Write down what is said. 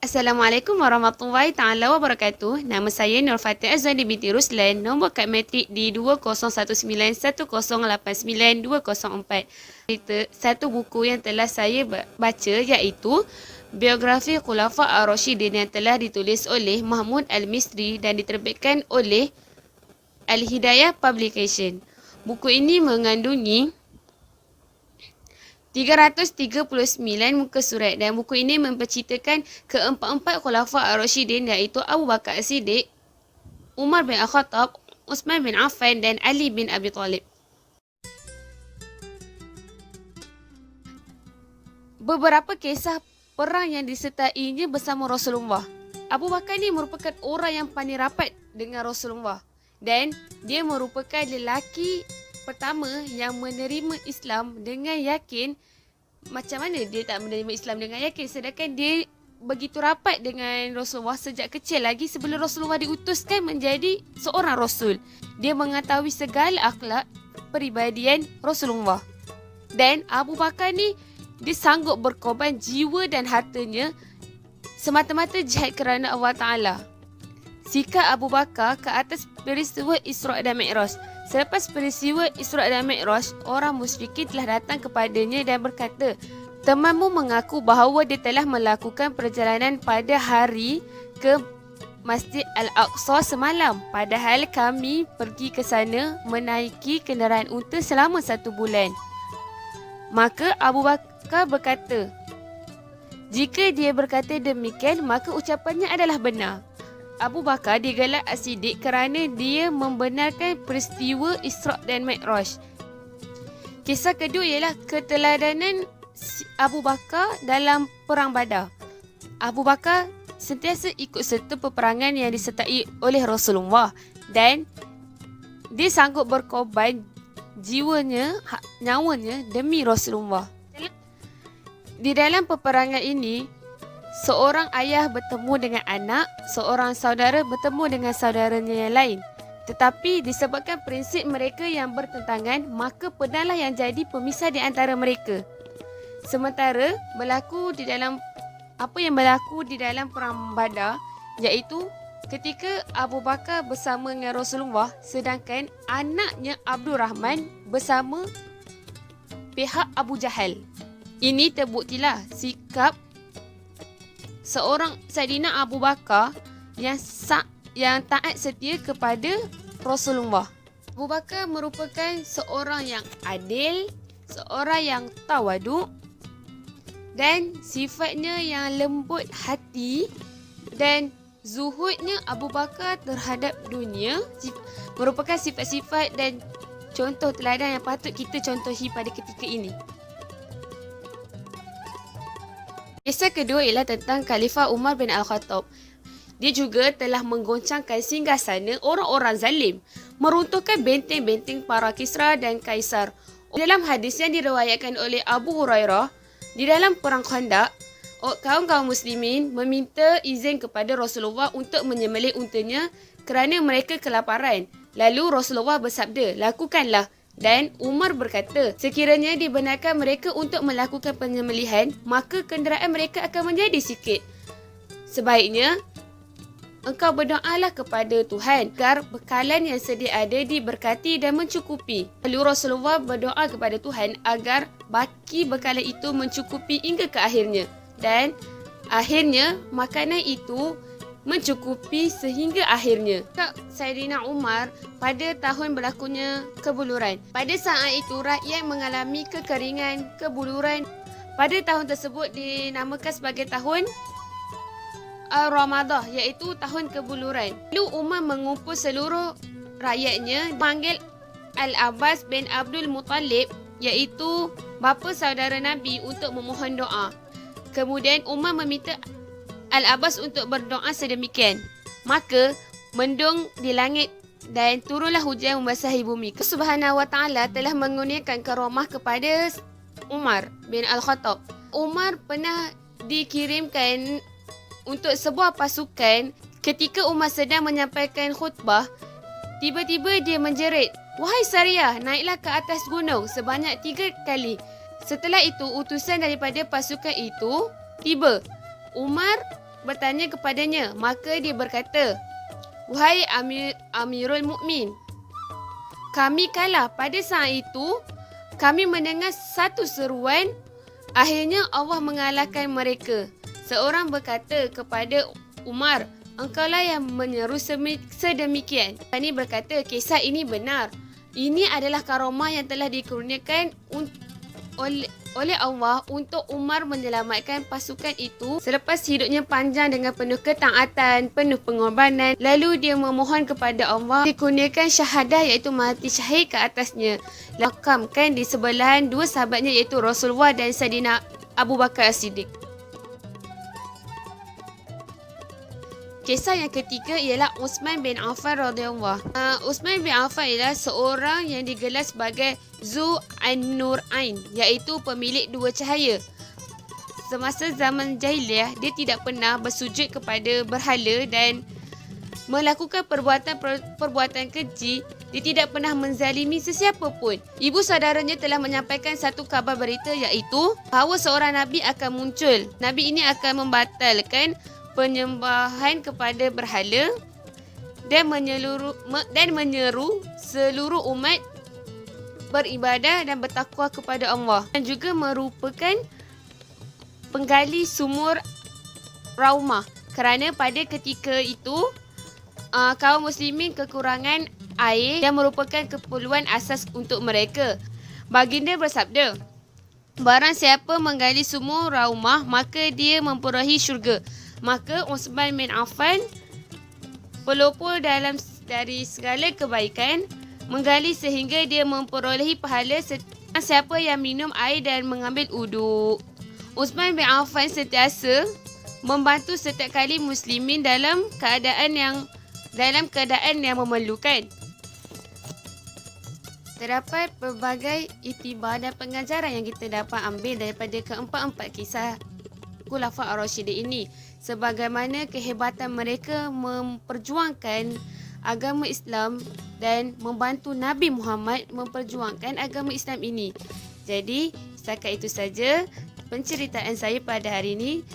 Assalamualaikum warahmatullahi taala wabarakatuh. Nama saya Nur Fatih Azwani binti Ruslan. Nombor kad matrik di 201910892004. Satu buku yang telah saya baca iaitu Biografi Khulafa Ar-Rasyidin yang telah ditulis oleh Mahmud Al-Misri dan diterbitkan oleh Al-Hidayah Publication. Buku ini mengandungi 339 muka surat dan buku ini menceritakan keempat-empat Khulafa Ar-Rasyidin iaitu Abu Bakar As-Siddiq, Umar bin Al-Khattab, Uthman bin Affan dan Ali bin Abi Talib. Beberapa kisah perang yang disertainya bersama Rasulullah. Abu Bakar ni merupakan orang yang paling rapat dengan Rasulullah dan dia merupakan lelaki pertama yang menerima Islam dengan yakin. Macam mana dia tak menerima Islam dengan yakin sedangkan dia begitu rapat dengan Rasulullah sejak kecil lagi sebelum Rasulullah diutuskan menjadi seorang Rasul. Dia mengetahui segala akhlak peribadian Rasulullah. Dan Abu Bakar ni dia sanggup berkorban jiwa dan hartanya semata-mata jihad kerana Allah Ta'ala. Sikap Abu Bakar ke atas peristiwa Isra' dan Mi'raj. Selepas peristiwa Isra' dan Mi'raj, orang musyrikin telah datang kepadanya dan berkata, temanmu mengaku bahawa dia telah melakukan perjalanan pada hari ke Masjid Al-Aqsa semalam. Padahal kami pergi ke sana menaiki kenderaan unta selama 1 bulan. Maka Abu Bakar berkata, jika dia berkata demikian, maka ucapannya adalah benar. Abu Bakar digelar As-Siddiq kerana dia membenarkan peristiwa Isra' dan Mi'raj. Kisah kedua ialah keteladanan Abu Bakar dalam Perang Badar. Abu Bakar sentiasa ikut serta peperangan yang disertai oleh Rasulullah dan dia sanggup berkorban jiwanya, nyawanya demi Rasulullah. Di dalam peperangan ini, seorang ayah bertemu dengan anak, seorang saudara bertemu dengan saudaranya yang lain. Tetapi disebabkan prinsip mereka yang bertentangan, maka pedanglah yang jadi pemisah di antara mereka. Sementara apa yang berlaku di dalam Perang Badar iaitu ketika Abu Bakar bersama dengan Rasulullah sedangkan anaknya Abdul Rahman bersama pihak Abu Jahal. Ini terbuktilah sikap seorang Saidina Abu Bakar yang taat setia kepada Rasulullah. Abu Bakar merupakan seorang yang adil, seorang yang tawaduk dan sifatnya yang lembut hati dan zuhudnya Abu Bakar terhadap dunia merupakan sifat-sifat dan contoh teladan yang patut kita contohi pada ketika ini. Kisah kedua ialah tentang Khalifah Umar bin Al-Khattab. Dia juga telah menggoncangkan singgasana orang-orang zalim, meruntuhkan benteng-benteng para Kisra dan Kaisar. Dalam hadis yang diriwayatkan oleh Abu Hurairah, di dalam Perang Khandaq, kaum-kaum muslimin meminta izin kepada Rasulullah untuk menyembelih untanya kerana mereka kelaparan. Lalu Rasulullah bersabda, lakukanlah. Dan Umar berkata, sekiranya dibenarkan mereka untuk melakukan penyembelihan, maka kenderaan mereka akan menjadi sikit. Sebaiknya, engkau berdoalah kepada Tuhan agar bekalan yang sedia ada diberkati dan mencukupi. Lalu Rasulullah berdoa kepada Tuhan agar baki bekalan itu mencukupi hingga ke akhirnya. Dan akhirnya, makanan itu mencukupi sehingga akhirnya. Saidina Umar pada tahun berlakunya kebuluran. Pada saat itu rakyat mengalami kekeringan, kebuluran. Pada tahun tersebut dinamakan sebagai tahun Ramadah iaitu tahun kebuluran. Lalu Umar mengumpul seluruh rakyatnya panggil Al-Abbas bin Abdul Muttalib iaitu bapa saudara Nabi untuk memohon doa. Kemudian Umar meminta Al-Abbas untuk berdoa sedemikian. Maka mendung di langit dan turunlah hujan membasahi bumi. Subhanahu wa ta'ala telah mengurniakan karamah kepada Umar bin Al-Khattab. Umar pernah dikirimkan untuk sebuah pasukan. Ketika Umar sedang menyampaikan khutbah, tiba-tiba dia menjerit, "Wahai Sariyah, naiklah ke atas gunung sebanyak 3 kali." Setelah itu, utusan daripada pasukan itu tiba. Umar bertanya kepadanya. Maka dia berkata, "Wahai Amirul Mukmin, kami kalah. Pada saat itu, kami mendengar satu seruan. Akhirnya Allah mengalahkan mereka." Seorang berkata kepada Umar, "Engkaulah yang menyeru sedemikian." Ini berkata, kisah ini benar. Ini adalah karamah yang telah dikurniakan oleh Allah untuk Umar menyelamatkan pasukan itu selepas hidupnya panjang dengan penuh ketaatan, penuh pengorbanan. Lalu dia memohon kepada Allah dikurniakan syahadah, iaitu mati syahid ke atasnya. Makamkan di sebelahan dua sahabatnya, iaitu Rasulullah dan Saidina Abu Bakar As-Siddiq. Kisah yang ketiga ialah Uthman bin Affan radhiyallahu. Uthman bin Affan ialah seorang yang digelar sebagai Zu An-Nurain, iaitu pemilik dua cahaya. Semasa zaman jahiliah, dia tidak pernah bersujud kepada berhala dan melakukan perbuatan keji. Dia tidak pernah menzalimi sesiapa pun. Ibu saudaranya telah menyampaikan satu kabar berita, iaitu bahawa seorang Nabi akan muncul. Nabi ini akan membatalkan penyembahan kepada berhala dan menyeru seluruh umat beribadah dan bertakwa kepada Allah, dan juga merupakan penggali sumur Raumah, kerana pada ketika itu kaum muslimin kekurangan air yang merupakan keperluan asas untuk mereka. Baginda bersabda, "Barang siapa menggali sumur Raumah, maka dia memperolehi syurga." Maka Uthman bin Affan, pelopor dari segala kebaikan, menggali sehingga dia memperolehi pahala siapa yang minum air dan mengambil uduk. Uthman bin Affan sentiasa membantu setiap kali muslimin dalam keadaan yang memerlukan. Terdapat pelbagai iktibar dan pengajaran yang kita dapat ambil daripada keempat-empat kisah Khulafa' Ar-Rasyidin ini, sebagaimana kehebatan mereka memperjuangkan agama Islam dan membantu Nabi Muhammad memperjuangkan agama Islam ini. Jadi, setakat itu saja penceritaan saya pada hari ini.